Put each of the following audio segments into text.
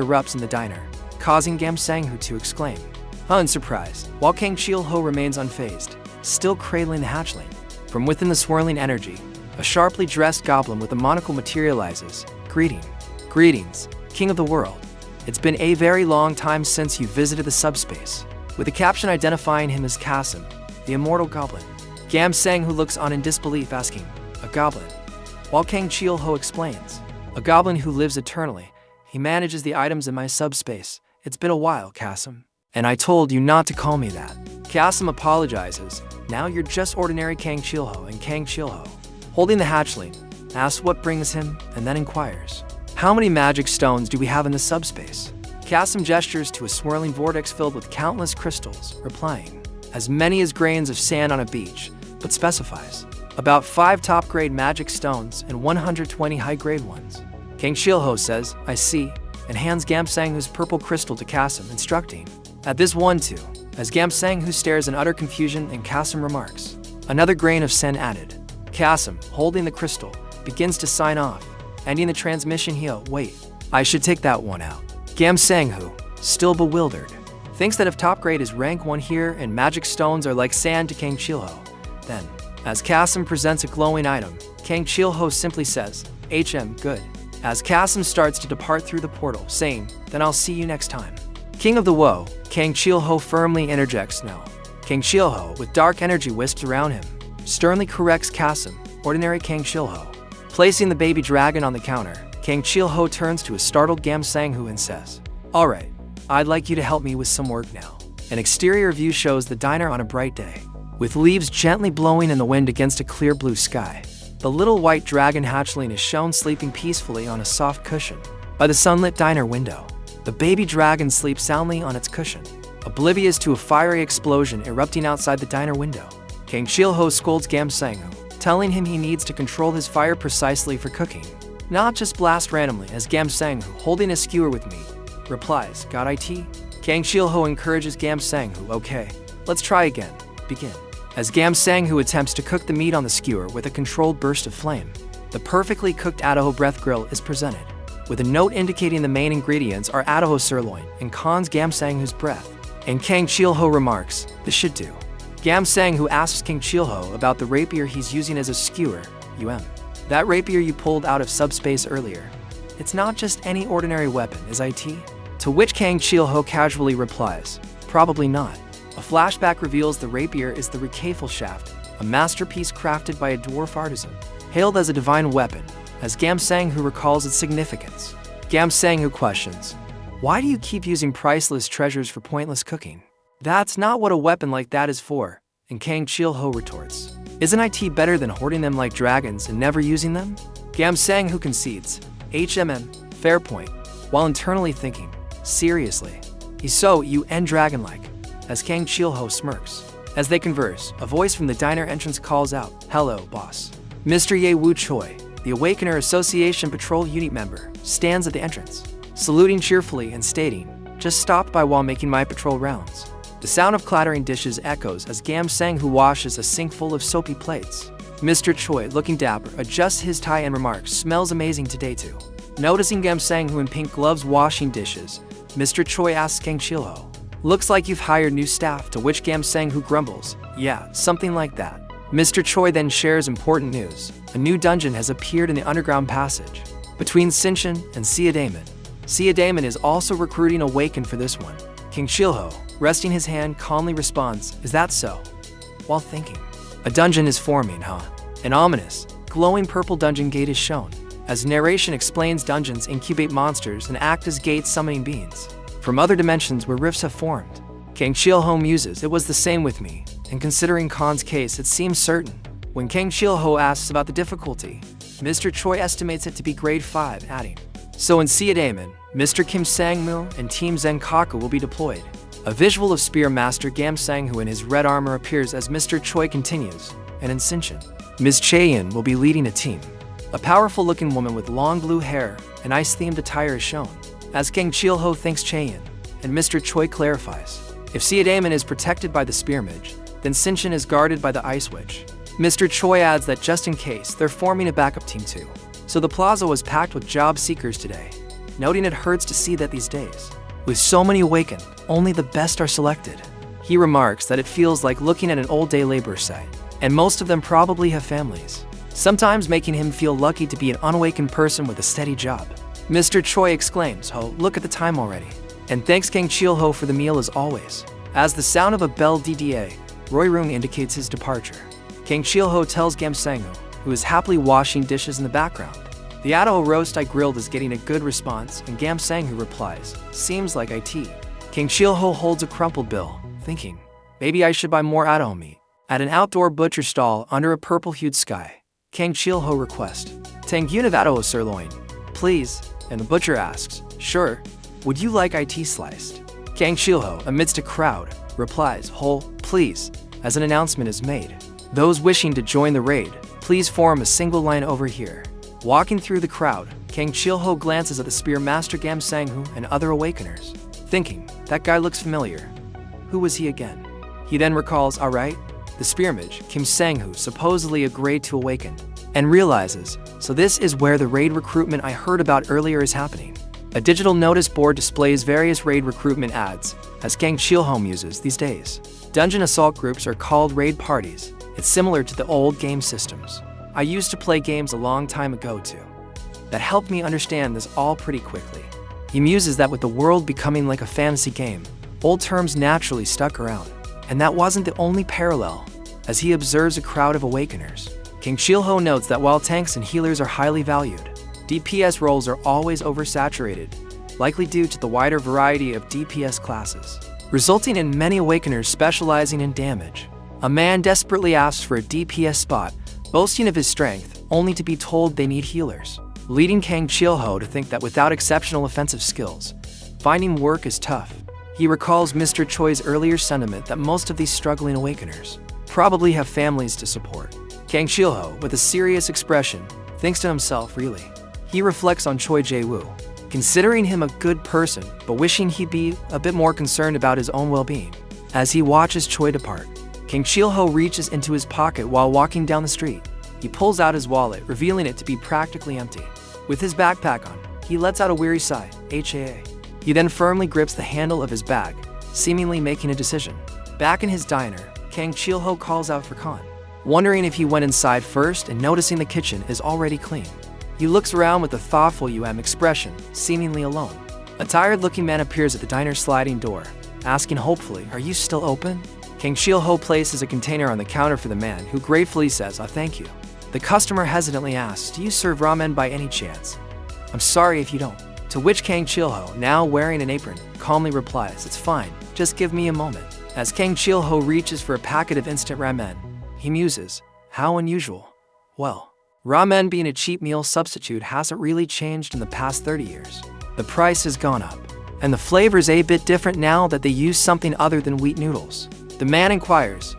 erupts in the diner, causing Gam Sang-hu to exclaim, unsurprised, while Kang Chil-ho remains unfazed, still cradling the hatchling. From within the swirling energy, a sharply dressed goblin with a monocle materializes. Greetings, King of the World. It's been a very long time since you visited the subspace. With a caption identifying him as Kasim, the immortal goblin. Gam Sang-hu looks on in disbelief, asking, a goblin? While Kang Chil-ho explains, a goblin who lives eternally. He manages the items in my subspace. It's been a while, Kasim. And I told you not to call me that. Kasim apologizes. Now you're just ordinary Kang Chil-ho, and Kang Chil-ho, holding the hatchling, asks what brings him and then inquires, how many magic stones do we have in the subspace? Kasim gestures to a swirling vortex filled with countless crystals, replying, as many as grains of sand on a beach, but specifies, about 5 top-grade magic stones and 120 high-grade ones. Kang Chil-ho says, I see, and hands Gam Sang-hu's purple crystal to Kasim, instructing, at this one too, as Gam Sang-hu stares in utter confusion and Kasim remarks, another grain of sand added. Kasim, holding the crystal, begins to sign off, ending the transmission here. Wait, I should take that one out. Gam Sang-hu, still bewildered, thinks that if top grade is rank 1 here and magic stones are like sand to Kang Chil-ho, then, as Kasim presents a glowing item, Kang Chil-ho simply says, good. As Kasim starts to depart through the portal, saying, then I'll see you next time. King of the Woe, Kang Chil-ho firmly interjects no. Kang Chil-ho, with dark energy wisps around him, sternly corrects Kasim, ordinary Kang Chil-ho. Placing the baby dragon on the counter, Kang Chil-ho turns to a startled Gam Sang-hu and says, alright, I'd like you to help me with some work now. An exterior view shows the diner on a bright day, with leaves gently blowing in the wind against a clear blue sky. The little white dragon hatchling is shown sleeping peacefully on a soft cushion by the sunlit diner window. The baby dragon sleeps soundly on its cushion, oblivious to a fiery explosion erupting outside the diner window. Kang Chil-ho scolds Gam Sang-hu, telling him he needs to control his fire precisely for cooking, not just blast randomly, as Gam Sang-hu, holding a skewer with meat, replies, got it? Kang Chil-ho encourages Gam Sang-hu, okay, let's try again, begin. As Gam Sang-hu attempts to cook the meat on the skewer with a controlled burst of flame, the perfectly cooked Idaho breath grill is presented, with a note indicating the main ingredients are Idaho sirloin and cons Gam Sang-hu's breath. And Kang Chil-ho remarks, this should do. Gam Sang-hu asks Kang Chil-ho about the rapier he's using as a skewer. That rapier you pulled out of subspace earlier. It's not just any ordinary weapon, is it? To which Kang Chil-ho casually replies, probably not. A flashback reveals the rapier is the Rekafel shaft, a masterpiece crafted by a dwarf artisan, hailed as a divine weapon, as Gam Sang-hu recalls its significance. Gam Sang-hu questions, why do you keep using priceless treasures for pointless cooking? That's not what a weapon like that is for, and Kang Chil-ho retorts, isn't it better than hoarding them like dragons and never using them? Gam Sang-hu concedes, fair point, while internally thinking, seriously, he's so dragon-like, as Kang Chil-ho smirks. As they converse, a voice from the diner entrance calls out, hello, boss. Mr. Ye Wu Choi, the Awakener Association Patrol Unit member, stands at the entrance, saluting cheerfully and stating, just stopped by while making my patrol rounds. The sound of clattering dishes echoes as Gam Sang-hu washes a sink full of soapy plates. Mr. Choi, looking dapper, adjusts his tie and remarks, smells amazing today too. Noticing Gam Sang-hu in pink gloves washing dishes, Mr. Choi asks Kang Chil-ho, looks like you've hired new staff, to which Gam Sang-hu grumbles, yeah, something like that. Mr. Choi then shares important news. A new dungeon has appeared in the underground passage between Sinshin and Sia Damon. Sia Damon is also recruiting Awakened for this one. Kang Chil-ho, resting his hand, calmly responds, is that so? While thinking, a dungeon is forming, huh? An ominous, glowing purple dungeon gate is shown. As narration explains, dungeons incubate monsters and act as gates summoning beings from other dimensions where rifts have formed. Kang Chil-ho muses, it was the same with me, and considering Khan's case, it seems certain. When Kang Chil-ho asks about the difficulty, Mr. Choi estimates it to be grade 5, adding, so in Sia Damon, Mr. Kim Sang-moo and Team Zenkaku will be deployed. A visual of Spear Master Gam Sang-hu in his red armor appears as Mr. Choi continues, and in Sinshin, Ms. Chaeyin will be leading a team. A powerful-looking woman with long blue hair and ice-themed attire is shown, as Kang Chil-ho thanks Chaeyin, and Mr. Choi clarifies, if Sia Damon is protected by the Spear Mage, then Sinshin is guarded by the Ice Witch. Mr. Choi adds that just in case, they're forming a backup team too. So the plaza was packed with job seekers today. noting it hurts to see that these days, with so many awakened, only the best are selected. He remarks that it feels like looking at an old day labor site, and most of them probably have families, sometimes making him feel lucky to be an unawakened person with a steady job. Mr. Choi exclaims, "Ho, look at the time already," and thanks Kang Chil-ho for the meal as always. As the sound of a bell DDA, Roy Roong indicates his departure. Kang Chil-ho tells Gam Sang-woo, who is happily washing dishes in the background. The Ado roast I grilled is getting a good response, and Gam Sang-woo replies, "Seems like IT." Kang Chil-ho holds a crumpled bill, thinking, "Maybe I should buy more Ado meat." At an outdoor butcher stall under a purple-hued sky, Kang Chil-ho requests, "Tangyun of Ado sirloin, please," and the butcher asks, "Sure, would you like IT sliced?" Kang Chil-ho, amidst a crowd, replies, "Whole, please," as an announcement is made. "Those wishing to join the raid, please form a single line over here." Walking through the crowd, Kang Chil-ho glances at the spear master Gam Sang-woo and other awakeners, thinking, "That guy looks familiar. Who was he again?" He then recalls, alright, the spear mage, Kim Sang-woo, supposedly a grade 2 awakened, and realizes, so this is where the raid recruitment I heard about earlier is happening. A digital notice board displays various raid recruitment ads, as Kang Chil-ho muses these days. Dungeon assault groups are called raid parties. It's similar to the old game systems. I used to play games a long time ago too. That helped me understand this all pretty quickly. He muses that with the world becoming like a fantasy game, old terms naturally stuck around. And that wasn't the only parallel, as he observes a crowd of awakeners. Kang Chil-ho notes that while tanks and healers are highly valued, DPS roles are always oversaturated, likely due to the wider variety of DPS classes, resulting in many awakeners specializing in damage. A man desperately asks for a DPS spot, boasting of his strength, only to be told they need healers, leading Kang Chil-ho to think that without exceptional offensive skills, finding work is tough. He recalls Mr. Choi's earlier sentiment that most of these struggling awakeners probably have families to support. Kang Chil-ho, with a serious expression, thinks to himself, really. He reflects on Choi Jae-woo, considering him a good person, but wishing he'd be a bit more concerned about his own well-being. As he watches Choi depart, Kang Chil-ho reaches into his pocket while walking down the street. He pulls out his wallet, revealing it to be practically empty. With his backpack on, he lets out a weary sigh, HAA. He then firmly grips the handle of his bag, seemingly making a decision. Back in his diner, Kang Chil-ho calls out for Khan, wondering if he went inside first and noticing the kitchen is already clean. He looks around with a thoughtful expression, seemingly alone. A tired-looking man appears at the diner's sliding door, asking hopefully, "Are you still open?" Kang Chil-ho places a container on the counter for the man, who gratefully says, "Oh, thank you." The customer hesitantly asks, "Do you serve ramen by any chance?" "I'm sorry if you don't." To which Kang Chil-ho, now wearing an apron, calmly replies, "It's fine, just give me a moment." As Kang Chil-ho reaches for a packet of instant ramen, he muses, "How unusual." Well, ramen being a cheap meal substitute hasn't really changed in the past 30 years. The price has gone up, and the flavor's a bit different now that they use something other than wheat noodles. The man inquires,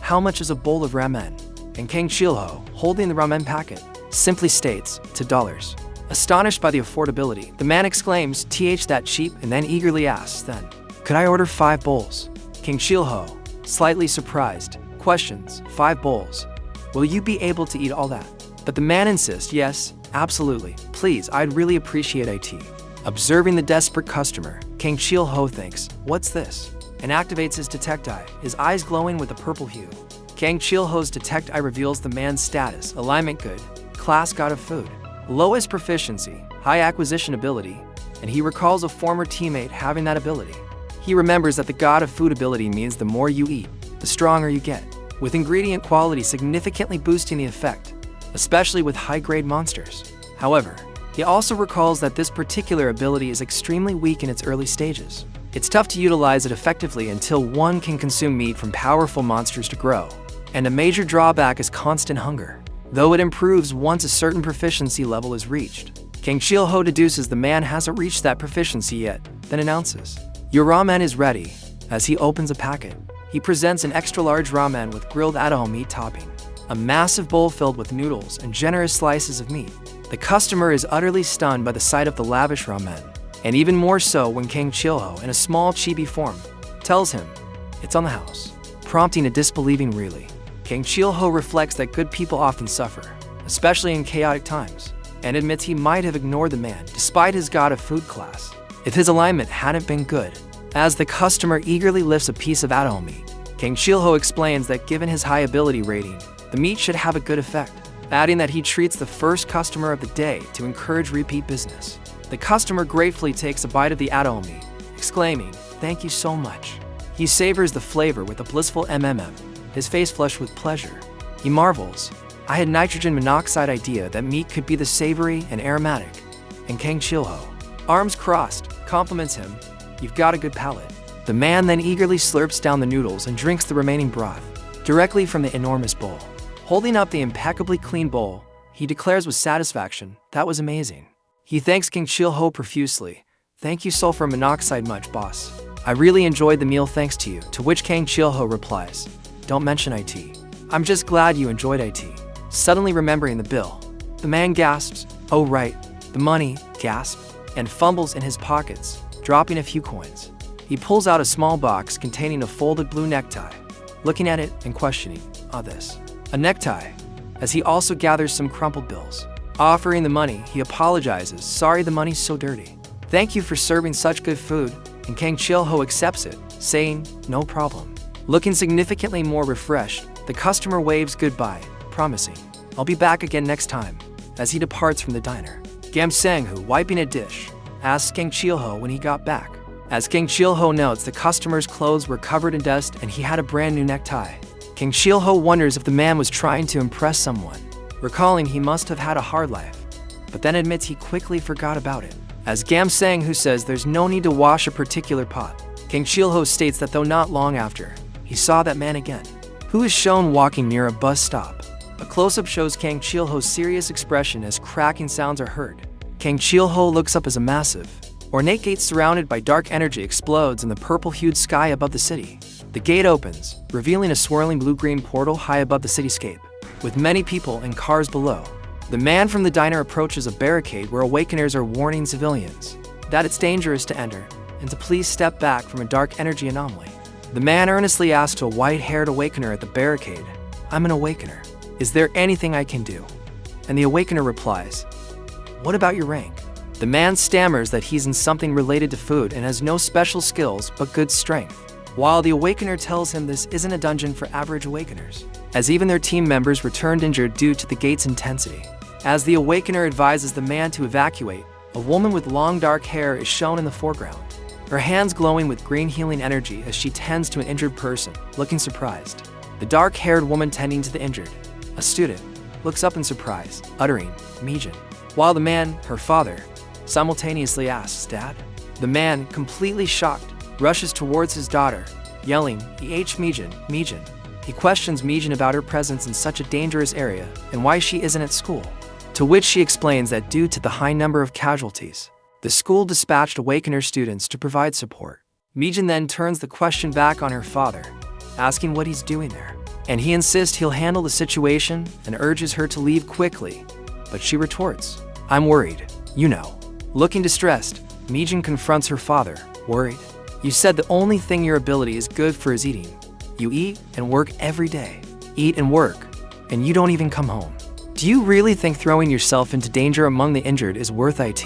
how much is a bowl of ramen?" And Kang Chil-ho, holding the ramen packet, simply states, $2. Astonished by the affordability, the man exclaims, that cheap, and then eagerly asks, "Then, could I order 5 bowls?" Kang Chil-ho, slightly surprised, questions, 5 bowls? Will you be able to eat all that? But the man insists, "Yes, absolutely. Please, I'd really appreciate IT." Observing the desperate customer, Kang Chil-ho thinks, "What's this?" and activates his Detect Eye, his eyes glowing with a purple hue. Kang Chil-ho's Detect Eye reveals the man's status, alignment good, class god of food, lowest proficiency, high acquisition ability, and he recalls a former teammate having that ability. He remembers that the god of food ability means the more you eat, the stronger you get, with ingredient quality significantly boosting the effect, especially with high-grade monsters. However, he also recalls that this particular ability is extremely weak in its early stages. It's tough to utilize it effectively until one can consume meat from powerful monsters to grow, and a major drawback is constant hunger, though it improves once a certain proficiency level is reached. Kang Chil-ho deduces the man hasn't reached that proficiency yet, then announces, "Your ramen is ready." As he opens a packet, he presents an extra-large ramen with grilled Ado meat topping, a massive bowl filled with noodles and generous slices of meat. The customer is utterly stunned by the sight of the lavish ramen, and even more so when Kang Chil-ho, in a small chibi form, tells him, "It's on the house," prompting a disbelieving really. Kang Chil-ho reflects that good people often suffer, especially in chaotic times. and admits he might have ignored the man despite his God of Food class if his alignment hadn't been good. As the customer eagerly lifts a piece of at-home meat, King Chil-ho explains that given his high ability rating, the meat should have a good effect, adding that he treats the first customer of the day to encourage repeat business. The customer gratefully takes a bite of the at-home meat, exclaiming, "Thank you so much." He savors the flavor with a blissful mmm, his face flushed with pleasure. He marvels, "I had nitrogen monoxide idea that meat could be the savory and aromatic." And King Chil-ho, arms crossed, compliments him, "You've got a good palate." The man then eagerly slurps down the noodles and drinks the remaining broth, directly from the enormous bowl. Holding up the impeccably clean bowl, he declares with satisfaction, "That was amazing." He thanks King Chil-ho profusely. "Thank you sulfur monoxide much, boss. I really enjoyed the meal thanks to you," to which King Chil-ho replies, "Don't mention IT. I'm just glad you enjoyed IT." Suddenly remembering the bill, the man gasps, "Oh right, the money," gasp, and fumbles in his pockets, dropping a few coins. He pulls out a small box containing a folded blue necktie, looking at it and questioning, this? A necktie?" As he also gathers some crumpled bills. Offering the money, he apologizes, "Sorry, the money's so dirty. Thank you for serving such good food," and King Chil-ho accepts it, saying, "No problem." Looking significantly more refreshed, the customer waves goodbye, promising, "I'll be back again next time," as he departs from the diner. Gam Sang-hu, wiping a dish, asks King Chil-ho when he got back. As King Chil-ho notes, the customer's clothes were covered in dust and he had a brand new necktie. King Chil-ho wonders if the man was trying to impress someone, recalling he must have had a hard life, but then admits he quickly forgot about it. As Gam Sang-hu says there's no need to wash a particular pot, King Chil-ho states that though not long after, he saw that man again, who is shown walking near a bus stop. A close-up shows King Chil-ho's serious expression as cracking sounds are heard. King Chil-ho looks up as a massive, ornate gate surrounded by dark energy explodes in the purple-hued sky above the city. The gate opens, revealing a swirling blue-green portal high above the cityscape, with many people and cars below. The man from the diner approaches a barricade where awakeners are warning civilians that it's dangerous to enter and to please step back from a dark energy anomaly. The man earnestly asks a white-haired awakener at the barricade, "I'm an awakener. Is there anything I can do?" And the awakener replies, "What about your rank?" The man stammers that he's in something related to food and has no special skills but good strength, while the awakener tells him this isn't a dungeon for average awakeners, as even their team members returned injured due to the gate's intensity. As the awakener advises the man to evacuate, a woman with long dark hair is shown in the foreground, her hands glowing with green healing energy as she tends to an injured person, looking surprised. The dark-haired woman tending to the injured, a student, looks up in surprise, uttering, "Mijin," while the man, her father, simultaneously asks, "Dad?" The man, completely shocked, rushes towards his daughter, yelling, Mijin, Mijin." He questions Mijin about her presence in such a dangerous area and why she isn't at school, to which she explains that due to the high number of casualties, the school dispatched Awakener students to provide support. Mijin then turns the question back on her father, asking what he's doing there, and he insists he'll handle the situation and urges her to leave quickly, but she retorts, "I'm worried, you know." Looking distressed, Mijin confronts her father, worried. "You said the only thing your ability is good for is eating. You eat and work every day. Eat and work, and you don't even come home. Do you really think throwing yourself into danger among the injured is worth it?"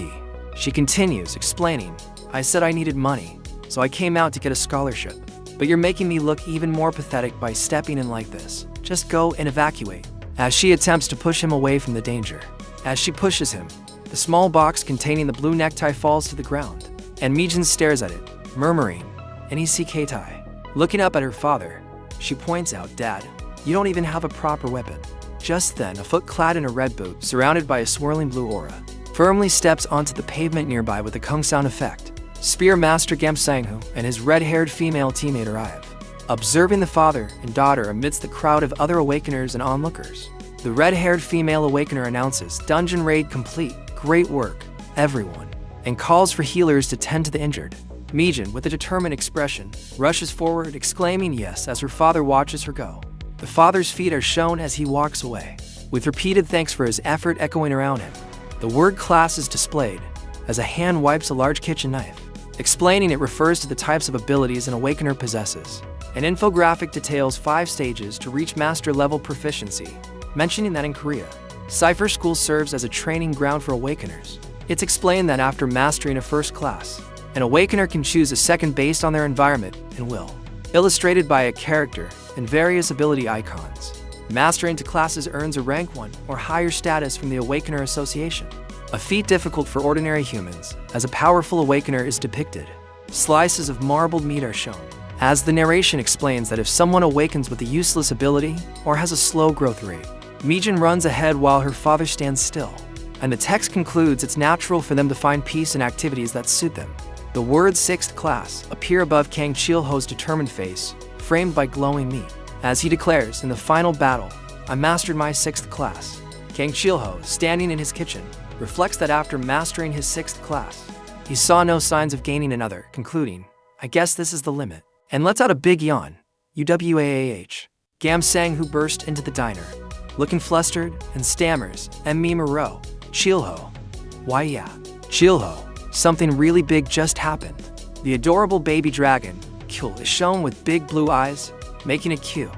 She continues, explaining, "I said I needed money, so I came out to get a scholarship. But you're making me look even more pathetic by stepping in like this. Just go and evacuate." As she attempts to push him away from the danger. As she pushes him, the small box containing the blue necktie falls to the ground, and Mijin stares at it, murmuring, "Nsekai." Looking up at her father, she points out, "Dad, you don't even have a proper weapon." Just then, a foot clad in a red boot, surrounded by a swirling blue aura, firmly steps onto the pavement nearby with a kung sound effect. Spear Master Gam Sang-hu and his red-haired female teammate arrive, observing the father and daughter amidst the crowd of other awakeners and onlookers. The red-haired female awakener announces, "Dungeon raid complete, great work, everyone," and calls for healers to tend to the injured. Mijin, with a determined expression, rushes forward, exclaiming yes as her father watches her go. The father's feet are shown as he walks away, with repeated thanks for his effort echoing around him. The word class is displayed, as a hand wipes a large kitchen knife, explaining it refers to the types of abilities an awakener possesses. An infographic details 5 stages to reach master level proficiency, mentioning that in Korea, Cypher School serves as a training ground for Awakeners. It's explained that after mastering a first class, an Awakener can choose a second based on their environment and will. Illustrated by a character and various ability icons. Mastering to classes earns a rank 1 or higher status from the Awakener Association. A feat difficult for ordinary humans, as a powerful Awakener is depicted. Slices of marbled meat are shown, as the narration explains that if someone awakens with a useless ability or has a slow growth rate, Mijin runs ahead while her father stands still. And the text concludes it's natural for them to find peace in activities that suit them. The words 6th class appear above Kang Chil-ho's determined face, framed by glowing meat. As he declares in the final battle, I mastered my 6th class. Kang Chil-ho, standing in his kitchen, reflects that after mastering his 6th class, he saw no signs of gaining another, concluding, I guess this is the limit. And lets out a big yawn. UWAAH. Gam Sang-hoo burst into the diner, looking flustered, and stammers, Me Muro, Chil-ho. Why yeah. Chil-ho, something really big just happened. The adorable baby dragon, Kyul, is shown with big blue eyes, making a Q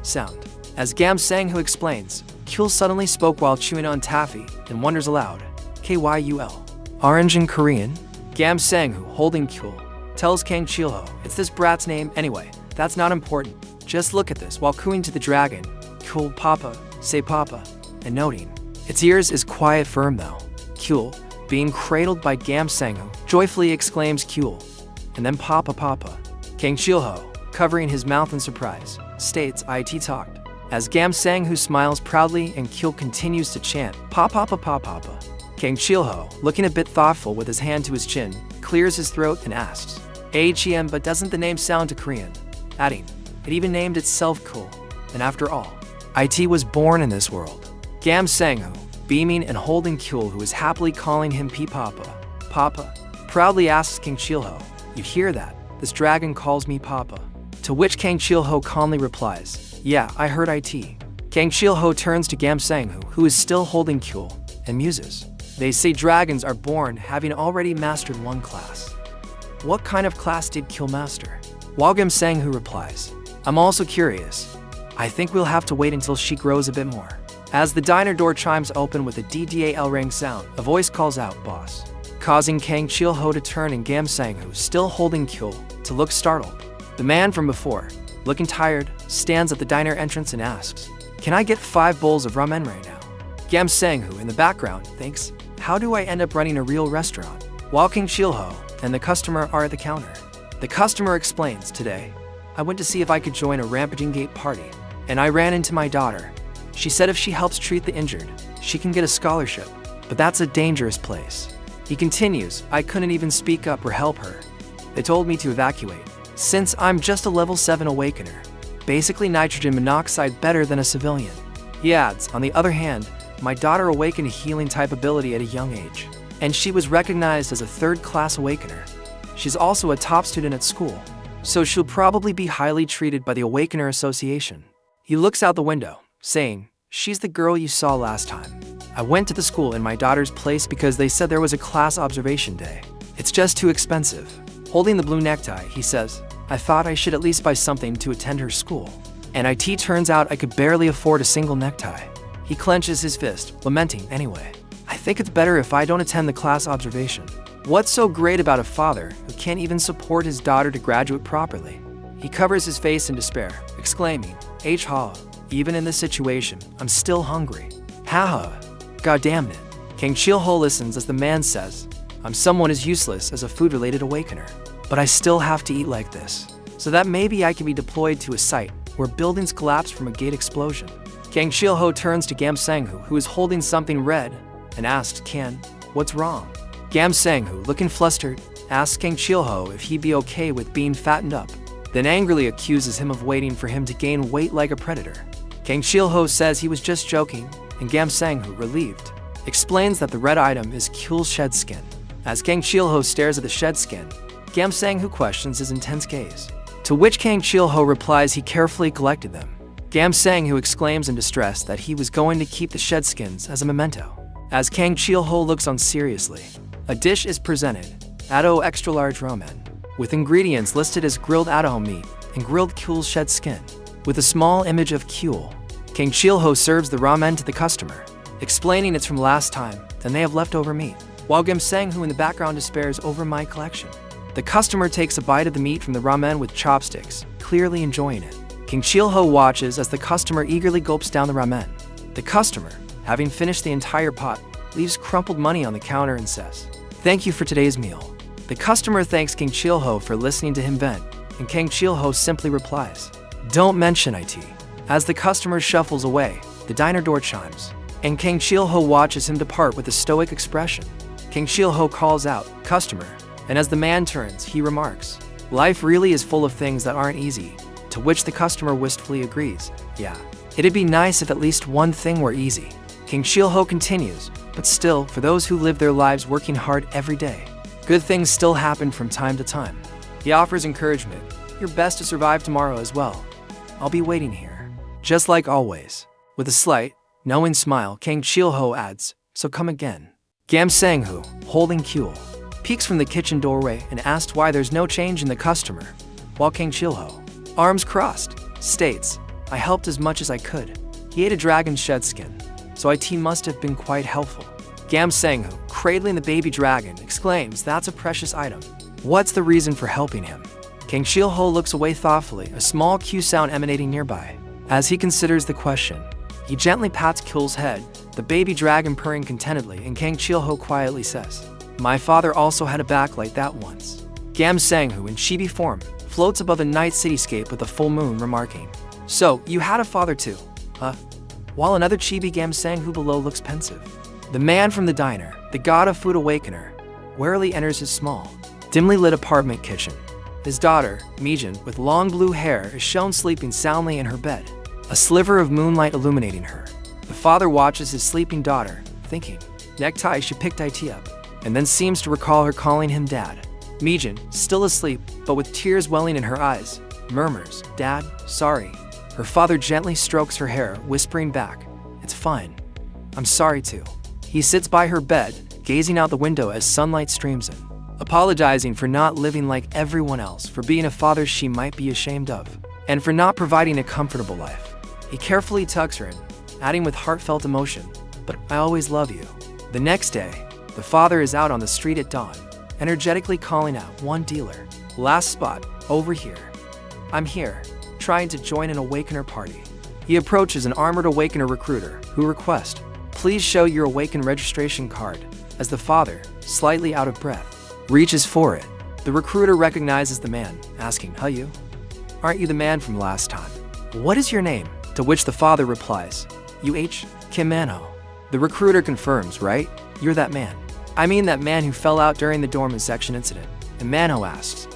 sound. As Gam Sang-hoo explains, Kyul suddenly spoke while chewing on taffy and wonders aloud, KYUL. Orange in Korean? Gam Sang-hoo, holding Kyul, tells Kang Chil-ho, it's this brat's name anyway, that's not important. Just look at this while cooing to the dragon, Kyul Papa, say Papa, and noting, its ears is quiet firm though. Kyul, being cradled by Gam Sang-hoo, joyfully exclaims Kyul, and then Papa Papa. Kang Chil-ho, covering his mouth in surprise, states IT talked. As Gam Sang-hoo smiles proudly and Kyul continues to chant, Papa Papa Papa. Kang Chil-ho, looking a bit thoughtful with his hand to his chin, clears his throat and asks, AHEM, but doesn't the name sound too Korean? Adding, it even named itself Cool. And after all, IT was born in this world. Gam Sang-hoo, beaming and holding Kyul, who is happily calling him Papa, Papa, proudly asks Kang Chil-ho, you hear that? This dragon calls me Papa. To which Kang Chil-ho calmly replies, yeah, I heard IT. Kang Chil-ho turns to Gam Sang-hoo, who is still holding Kyul, and muses. They say dragons are born having already mastered one class. What kind of class did Kyul master? While Gam Sang-hoo replies, I'm also curious. I think we'll have to wait until she grows a bit more. As the diner door chimes open with a DDAL ring sound, a voice calls out, boss, causing Kang Chil-ho to turn and Gam Sang-hoo, still holding Kyul, to look startled. The man from before, looking tired, stands at the diner entrance and asks, can I get 5 bowls of ramen right now? Gam Sang-hoo, in the background, thinks, how do I end up running a real restaurant? While Kang Chil-ho and the customer are at the counter. The customer explains, today, I went to see if I could join a Rampaging Gate party, and I ran into my daughter. She said if she helps treat the injured, she can get a scholarship, but that's a dangerous place. He continues, I couldn't even speak up or help her. They told me to evacuate, since I'm just a level 7 awakener. Basically nitrogen monoxide better than a civilian. He adds, on the other hand, my daughter awakened a healing type ability at a young age, and she was recognized as a 3rd class awakener. She's also a top student at school, so she'll probably be highly treated by the Awakener Association. He looks out the window, saying, she's the girl you saw last time. I went to the school in my daughter's place because they said there was a class observation day. It's just too expensive. Holding the blue necktie, he says, I thought I should at least buy something to attend her school. And it turns out I could barely afford a single necktie. He clenches his fist, lamenting, anyway, I think it's better if I don't attend the class observation. What's so great about a father who can't even support his daughter to graduate properly? He covers his face in despair, exclaiming, Ha, even in this situation, I'm still hungry. Ha. God damn it. Kang Chil-ho listens as the man says, I'm someone as useless as a food-related awakener, but I still have to eat like this, so that maybe I can be deployed to a site where buildings collapse from a gate explosion. Kang Chil-ho turns to Gam Sang-hoo, who is holding something red, and asks, what's wrong? Gam Sang-hoo, looking flustered, asks Kang Chil-ho if he'd be okay with being fattened up, then angrily accuses him of waiting for him to gain weight like a predator. Kang Chil-ho says he was just joking, and Gam Sang-hoo, relieved, explains that the red item is Kyul's shed skin. As Kang Chil-ho stares at the shed skin, Gam Sang-hoo questions his intense gaze, to which Kang Chil-ho replies he carefully collected them. Gam Sang-hoo exclaims in distress that he was going to keep the shed skins as a memento. As Kang Chil-ho looks on seriously, a dish is presented, Ado extra large ramen, with ingredients listed as grilled Ado meat and grilled Kyul's shed skin. With a small image of Kyul, Kang Chil-ho serves the ramen to the customer, explaining it's from last time, then they have leftover meat, while Gim Sang-hoo in the background despairs over my collection. The customer takes a bite of the meat from the ramen with chopsticks, clearly enjoying it. King Chil-ho watches as the customer eagerly gulps down the ramen. The customer, having finished the entire pot, leaves crumpled money on the counter and says, "Thank you for today's meal." The customer thanks King Chil-ho for listening to him vent, and King Chil-ho simply replies, "Don't mention it." As the customer shuffles away, the diner door chimes, and King Chil-ho watches him depart with a stoic expression. King Chil-ho calls out, "Customer," and as the man turns, he remarks, "Life really is full of things that aren't easy," to which the customer wistfully agrees, "Yeah, it'd be nice if at least one thing were easy." King Chil-ho continues, "But still, for those who live their lives working hard every day, good things still happen from time to time." He offers encouragement, "Your best to survive tomorrow as well. I'll be waiting here." Just like always. With a slight, knowing smile, King Chil-ho adds, "So come again." Gam Sang-hoo, holding Kuel, peeks from the kitchen doorway and asks why there's no change in the customer, while King Chil-ho, arms crossed, states, "I helped as much as I could. He ate a dragon's shed skin, so IT must have been quite helpful." Gam Sang-hoo, cradling the baby dragon, exclaims, "That's a precious item. What's the reason for helping him?" King Chil-ho looks away thoughtfully, a small cue sound emanating nearby. As he considers the question, he gently pats Kuel's head, the baby dragon purring contentedly, and King Chil-ho quietly says, "My father also had a back like that once." Gam Sang-hoo in chibi form floats above a night cityscape with a full moon, remarking, "So, you had a father too, huh?" While another chibi Gam Sang-hoo below looks pensive. The man from the diner, the god of food awakener, warily enters his small, dimly lit apartment kitchen. His daughter, Mijin, with long blue hair, is shown sleeping soundly in her bed, a sliver of moonlight illuminating her. The father watches his sleeping daughter, thinking, "Necktie, she picked IT up," and then seems to recall her calling him dad. Mijin, still asleep, but with tears welling in her eyes, murmurs, "Dad, sorry." Her father gently strokes her hair, whispering back, "It's fine. I'm sorry too." He sits by her bed, gazing out the window as sunlight streams in, apologizing for not living like everyone else, for being a father she might be ashamed of, and for not providing a comfortable life. He carefully tucks her in, adding with heartfelt emotion, "But I always love you." The next day, the father is out on the street at dawn, energetically calling out, "One dealer. Last spot, over here. I'm here," trying to join an Awakener party. He approaches an armored Awakener recruiter, who requests, "Please show your Awaken registration card," as the father, slightly out of breath, reaches for it. The recruiter recognizes the man, asking, "Huh, you? Aren't you the man from last time? What is your name?" To which the father replies, "UH, Kim Man-ho." The recruiter confirms, "Right? You're that man. I mean that man who fell out during the dormant section incident." And Man-ho asks,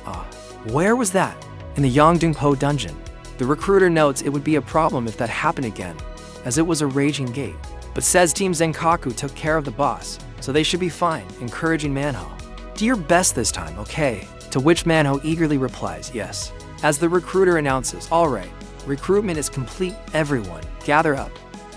"Where was that?" "In the Yongdong-po dungeon." The recruiter notes it would be a problem if that happened again, as it was a raging gate, but says Team Zenkaku took care of the boss, so they should be fine, encouraging Man-ho. "Do your best this time, okay?" To which Man-ho eagerly replies, "Yes." As the recruiter announces, "All right, recruitment is complete, everyone, gather up.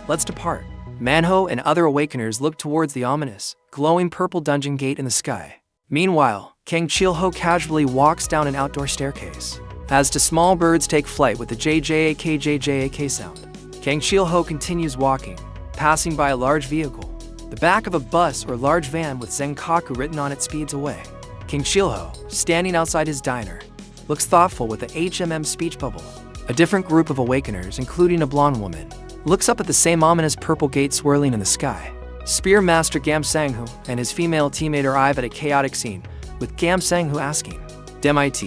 Let's depart." Man-ho and other Awakeners look towards the ominous, glowing purple dungeon gate in the sky. Meanwhile, King Chil-ho casually walks down an outdoor staircase. As to small birds take flight with the JJAK sound, King Chil-ho continues walking, passing by a large vehicle. The back of a bus or large van with Zenkaku written on it speeds away. King Chil-ho, standing outside his diner, looks thoughtful with the HMM speech bubble. A different group of Awakeners, including a blonde woman, looks up at the same ominous purple gate swirling in the sky. Spear Master Gam Sang-hoo and his female teammate arrive at a chaotic scene, with Gam Sang-hoo asking, "Dem-it,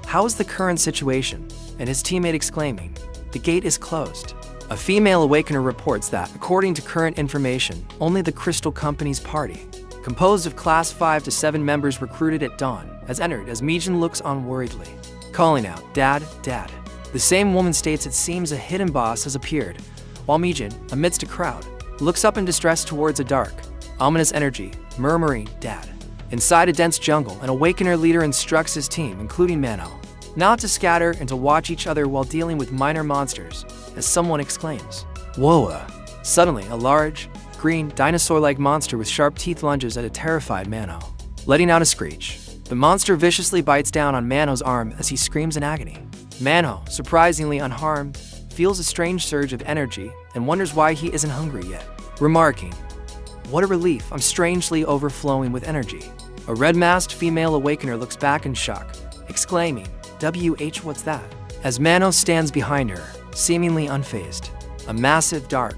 how is the current situation?" and his teammate exclaiming, "The gate is closed." A female Awakener reports that, according to current information, only the Crystal Company's party, composed of Class 5 to 7 members recruited at dawn, has entered as Mijin looks on worriedly, calling out, "Dad, Dad." The same woman states it seems a hidden boss has appeared, while Mijin, amidst a crowd, looks up in distress towards a dark, ominous energy, murmuring, "Dad." Inside a dense jungle, an Awakener leader instructs his team, including Man-ho, not to scatter and to watch each other while dealing with minor monsters, as someone exclaims, "Whoa!" Suddenly, a large, green, dinosaur-like monster with sharp teeth lunges at a terrified Man-ho, letting out a screech. The monster viciously bites down on Man-ho's arm as he screams in agony. Man-ho, surprisingly unharmed, feels a strange surge of energy and wonders why he isn't hungry yet. remarking, "What a relief, I'm strangely overflowing with energy." A red-masked female awakener looks back in shock, exclaiming, "WH, what's that?" As Mano stands behind her, seemingly unfazed. A massive, dark,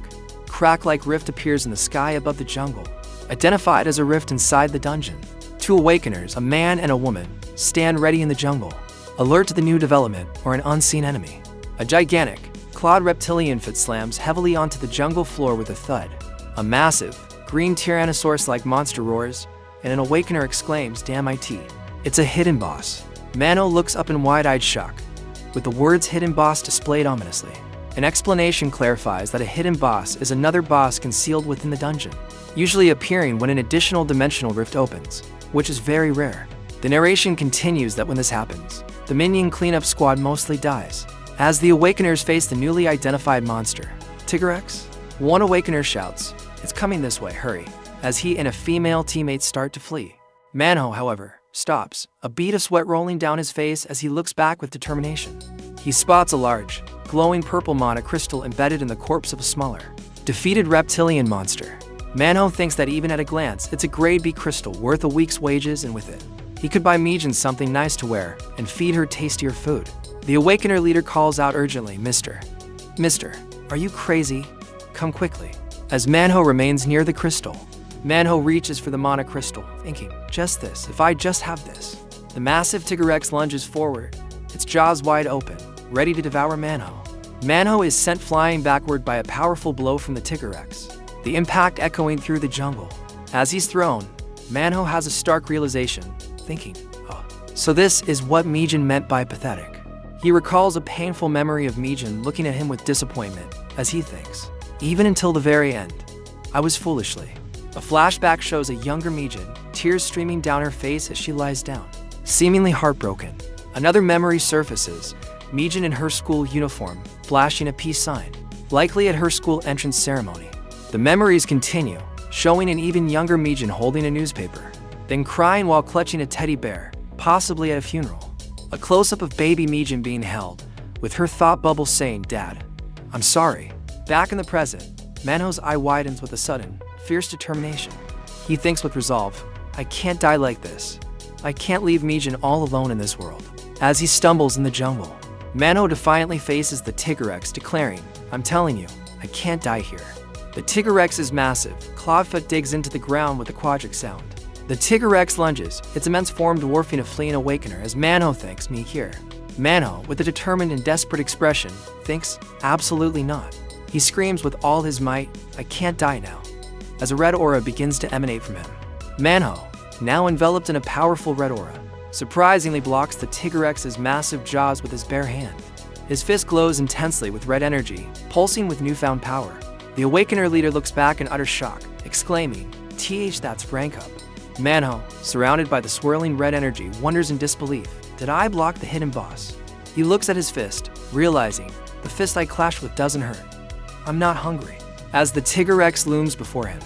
crack-like rift appears in the sky above the jungle, identified as a rift inside the dungeon. Two awakeners, a man and a woman, stand ready in the jungle, alert to the new development or an unseen enemy. A gigantic, clawed reptilian foot slams heavily onto the jungle floor with a thud. A massive, green Tyrannosaurus-like monster roars, and an awakener exclaims, "Damn it, it's a hidden boss." Mano looks up in wide-eyed shock, with the words "hidden boss" displayed ominously. An explanation clarifies that a hidden boss is another boss concealed within the dungeon, usually appearing when an additional dimensional rift opens, which is very rare. The narration continues that when this happens, the minion cleanup squad mostly dies. As the awakeners face the newly identified monster, Tigrex, one awakener shouts, "It's coming this way, hurry," as he and a female teammate start to flee. Mano, however, stops, a bead of sweat rolling down his face as he looks back with determination. He spots a large, glowing purple mana crystal embedded in the corpse of a smaller, defeated reptilian monster. Mano thinks that even at a glance, it's a grade B crystal worth a week's wages, and with it, he could buy Mijin something nice to wear and feed her tastier food. The Awakener leader calls out urgently, Mister, are you crazy? Come quickly." As Mano remains near the crystal, Mano reaches for the mana crystal, thinking, "Just this, if I just have this." The massive Tigrex lunges forward, its jaws wide open, ready to devour Mano. Mano is sent flying backward by a powerful blow from the Tigrex, the impact echoing through the jungle. As he's thrown, Mano has a stark realization, thinking, "Oh, so this is what Mijin meant by pathetic." He recalls a painful memory of Mijin looking at him with disappointment, as he thinks, "Even until the very end, I was foolishly." A flashback shows a younger Mijin, tears streaming down her face as she lies down, seemingly heartbroken. Another memory surfaces, Mijin in her school uniform, flashing a peace sign, likely at her school entrance ceremony. The memories continue, showing an even younger Mijin holding a newspaper, then crying while clutching a teddy bear, possibly at a funeral. A close-up of baby Mijin being held, with her thought bubble saying, "Dad, I'm sorry." Back in the present, Mano's eye widens with a sudden, fierce determination. He thinks with resolve, "I can't die like this. I can't leave Mijin all alone in this world." As he stumbles in the jungle, Mano defiantly faces the Tigrex, declaring, "I'm telling you, I can't die here." The Tigrex is massive. Clawfoot digs into the ground with a quadric sound. The Tigrex lunges, its immense form dwarfing a fleeing awakener as Mano thinks, "Me here." Mano, with a determined and desperate expression, thinks, "Absolutely not." He screams with all his might, "I can't die now," as a red aura begins to emanate from him. Mano, now enveloped in a powerful red aura, surprisingly blocks the Tigrex's massive jaws with his bare hand. His fist glows intensely with red energy, pulsing with newfound power. The Awakener leader looks back in utter shock, exclaiming, That's rank up." Mano, surrounded by the swirling red energy, wonders in disbelief, "Did I block the hidden boss?" He looks at his fist, realizing, "The fist I clashed with doesn't hurt. I'm not hungry." As the Tigrex looms before him,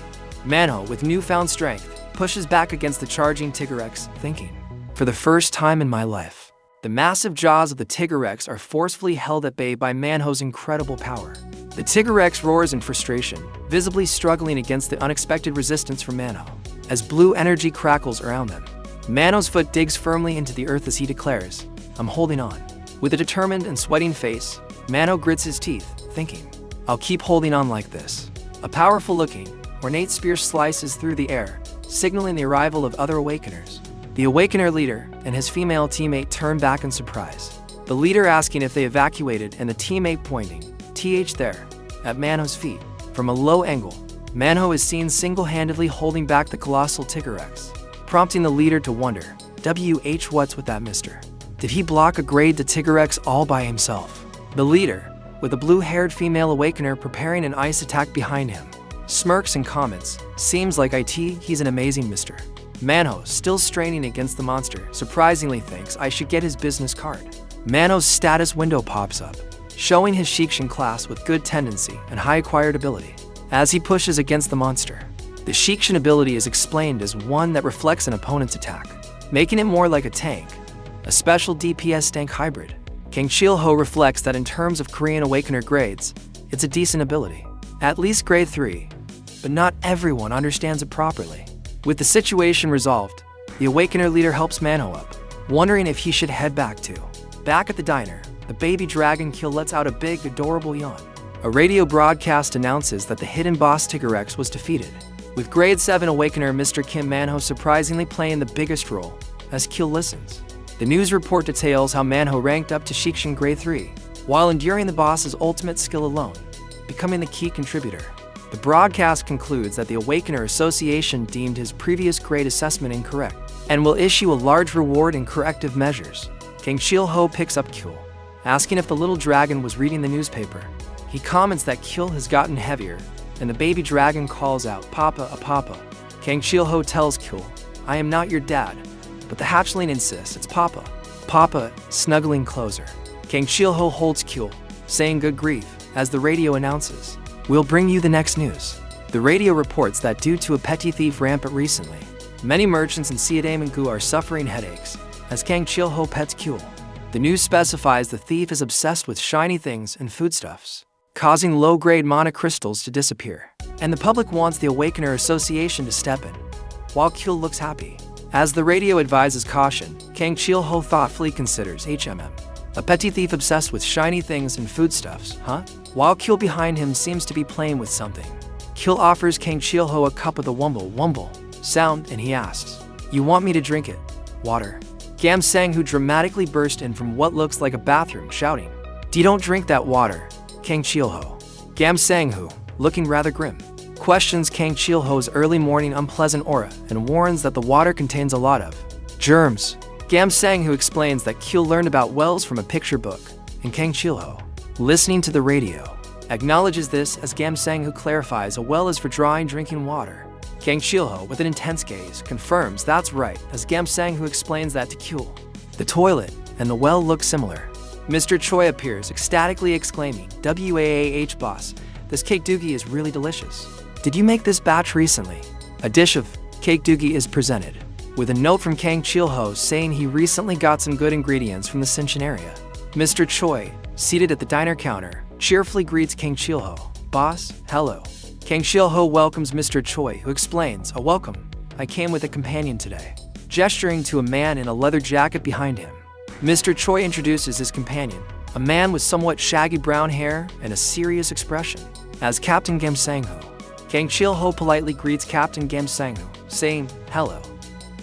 Mano, with newfound strength, pushes back against the charging Tigrex, thinking, "For the first time in my life." The massive jaws of the Tigrex are forcefully held at bay by Mano's incredible power. The Tigrex roars in frustration, visibly struggling against the unexpected resistance from Mano. As blue energy crackles around them, Mano's foot digs firmly into the earth as he declares, "I'm holding on." With a determined and sweating face, Mano grits his teeth, thinking, "I'll keep holding on like this." A powerful-looking, ornate spear slices through the air, signaling the arrival of other Awakeners. The Awakener leader and his female teammate turn back in surprise, the leader asking if they evacuated and the teammate pointing, there, at Mano's feet. From a low angle, Mano is seen single-handedly holding back the colossal Tigrex, prompting the leader to wonder, what's with that mister? Did he block a grade to Tigrex all by himself? The leader, with a blue-haired female Awakener preparing an ice attack behind him, smirks and comments, "Seems like he's an amazing mister." Mano, still straining against the monster, surprisingly thinks, "I should get his business card." Mano's status window pops up, showing his Shikshin class with good tendency and high acquired ability. As he pushes against the monster, the Shikshin ability is explained as one that reflects an opponent's attack, making it more like a tank, a special DPS tank hybrid. Kang Chil-ho reflects that in terms of Korean Awakener grades, it's a decent ability, at least grade 3. but not everyone understands it properly. With the situation resolved, the Awakener leader helps Manho up, wondering if he should head back at the diner, the baby dragon Kyo lets out a big, adorable yawn. A radio broadcast announces that the hidden boss Tigrex was defeated, with Grade 7 Awakener Mr. Kim Manho surprisingly playing the biggest role, as Kyo listens. The news report details how Manho ranked up to Shikshin Grade 3, while enduring the boss's ultimate skill alone, becoming the key contributor. The broadcast concludes that the Awakener Association deemed his previous grade assessment incorrect, and will issue a large reward in corrective measures. King Chil-ho picks up Kyul, asking if the little dragon was reading the newspaper. He comments that Kyul has gotten heavier, and the baby dragon calls out, "Papa, a papa." King Chil-ho tells Kyul, "I am not your dad," but the hatchling insists it's Papa. Papa, snuggling closer. King Chil-ho holds Kyul, saying good grief, as the radio announces, "We'll bring you the next news." The radio reports that due to a petty thief rampant recently, many merchants in Seodaemun-gu are suffering headaches, as Kang Chil-ho pets Kyul. The news specifies the thief is obsessed with shiny things and foodstuffs, causing low-grade monocrystals to disappear, and the public wants the Awakener Association to step in, while Kyul looks happy. As the radio advises caution, Kang Chil-ho thoughtfully considers a petty thief obsessed with shiny things and foodstuffs, huh? While Kyul behind him seems to be playing with something. Kyul offers Kang Chil-ho a cup of the wumble sound, and he asks, "You want me to drink it? Water?" Gam Sang-hoo dramatically burst in from what looks like a bathroom, shouting, Don't drink that water, Kang Chil-ho." Gam Sang-hoo, looking rather grim, questions Kang Chil-ho's early morning unpleasant aura and warns that the water contains a lot of germs. Gam Sang-hoo explains that Kyul learned about wells from a picture book, and Kang Chil-ho, listening to the radio, acknowledges this as Gam Sang-hoo clarifies a well is for drawing drinking water. Kang Chil-ho, with an intense gaze, confirms that's right as Gam Sang-hoo explains that to Kyul. The toilet and the well look similar. Mr. Choi appears, ecstatically exclaiming, "WAAH boss, this cake doogie is really delicious. Did you make this batch recently?" A dish of cake doogie is presented, with a note from Kang Chil-ho saying he recently got some good ingredients from the Sinshin area. Mr. Choi, seated at the diner counter, cheerfully greets Kang Chil-ho. "Boss, hello." Kang Chil-ho welcomes Mr. Choi, who explains, "A welcome. I came with a companion today," gesturing to a man in a leather jacket behind him. Mr. Choi introduces his companion, a man with somewhat shaggy brown hair and a serious expression, as Captain Gam Sang-hoo. Kang Chil-ho politely greets Captain Gam Sang-hoo, saying, "Hello.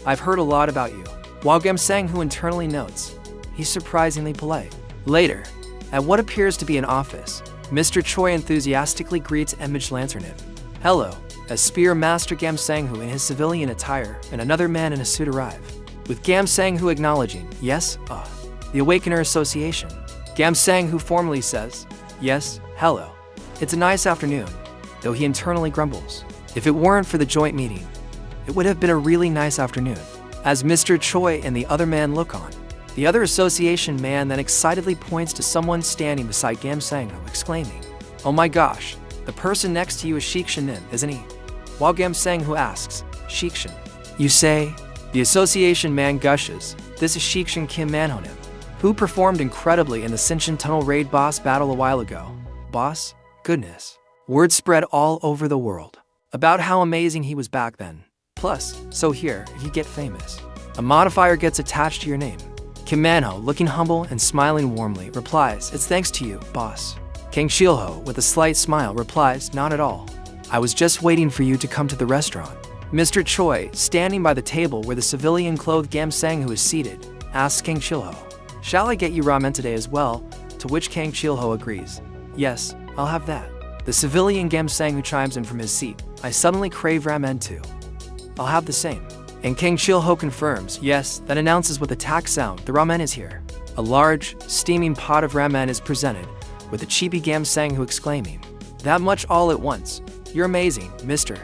I've heard a lot about you," while Gam Sang-hoo internally notes, he's surprisingly polite. Later, at what appears to be an office, Mr. Choi enthusiastically greets Image Lanternin. "Hello," as Spear Master Gam Sang-hoo in his civilian attire and another man in a suit arrive, with Gam Sang-hoo acknowledging, "Yes, the Awakener Association." Gam Sang-hoo formally says, "Yes, hello. It's a nice afternoon," though he internally grumbles. If it weren't for the joint meeting, it would have been a really nice afternoon. As Mr. Choi and the other man look on, the other association man then excitedly points to someone standing beside Gam Sang-hoo, exclaiming, "Oh my gosh, the person next to you is Shikshin-nin, isn't he?" While Gam Sang-hoo asks, "Shikshin? You say?" The association man gushes, "This is Shikshin Kim Manho-nim, who performed incredibly in the Sinshin Tunnel raid boss battle a while ago." Boss? Goodness. Word spread all over the world about how amazing he was back then. Plus, so here, you get famous. A modifier gets attached to your name. Kim Manho, looking humble and smiling warmly, replies, "It's thanks to you, boss." Kang Chil-ho, with a slight smile, replies, "Not at all. I was just waiting for you to come to the restaurant." Mr. Choi, standing by the table where the civilian-clothed Gam Sang-hoo is seated, asks Kang Chil-ho, "Shall I get you ramen today as well?" To which Kang Chil-ho agrees, "Yes, I'll have that." The civilian Gam Sang-hoo chimes in from his seat, "I suddenly crave ramen too. I'll have the same." And Kang Chil-ho confirms, "Yes," that announces with a tack sound, "The ramen is here." A large, steaming pot of ramen is presented, with the chibi Gam Sang-hoo exclaiming, "That much all at once? You're amazing, mister."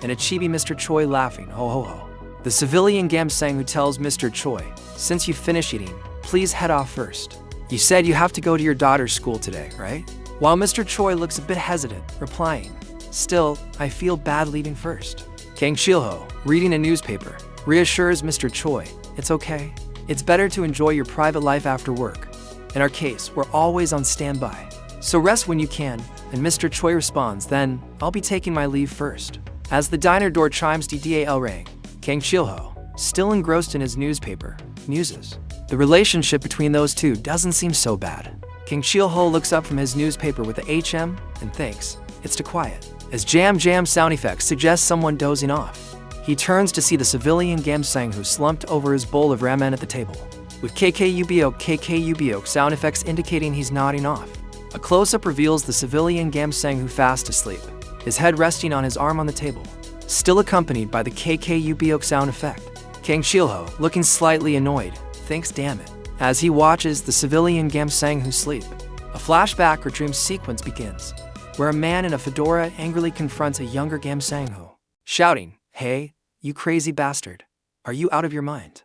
And a chibi Mr. Choi laughing, "Ho ho ho." The civilian Gam Sang-hoo tells Mr. Choi, "Since you finish eating, please head off first. You said you have to go to your daughter's school today, right?" While Mr. Choi looks a bit hesitant, replying, "Still, I feel bad leaving first." Kang Chil-ho, reading a newspaper, reassures Mr. Choi, "It's okay. It's better to enjoy your private life after work. In our case, we're always on standby. So rest when you can." And Mr. Choi responds, "Then, I'll be taking my leave first." As the diner door chimes DDAL ring, Kang Chil-ho, still engrossed in his newspaper, muses. The relationship between those two doesn't seem so bad. Kang Chil-ho looks up from his newspaper with the HM and thinks it's too quiet. As jam jam sound effects suggest someone dozing off, he turns to see the civilian Gam Sang-woo slumped over his bowl of ramen at the table, with KKUBOK sound effects indicating he's nodding off. A close-up reveals the civilian Gam Sang-woo fast asleep, his head resting on his arm on the table, still accompanied by the KKUBOK sound effect. Kang Chil-ho, looking slightly annoyed, thinks damn it, as he watches the civilian Gam Sang-woo sleep. A flashback or dream sequence begins, where a man in a fedora angrily confronts a younger Gam Sang-woo, shouting, "Hey, you crazy bastard. Are you out of your mind?"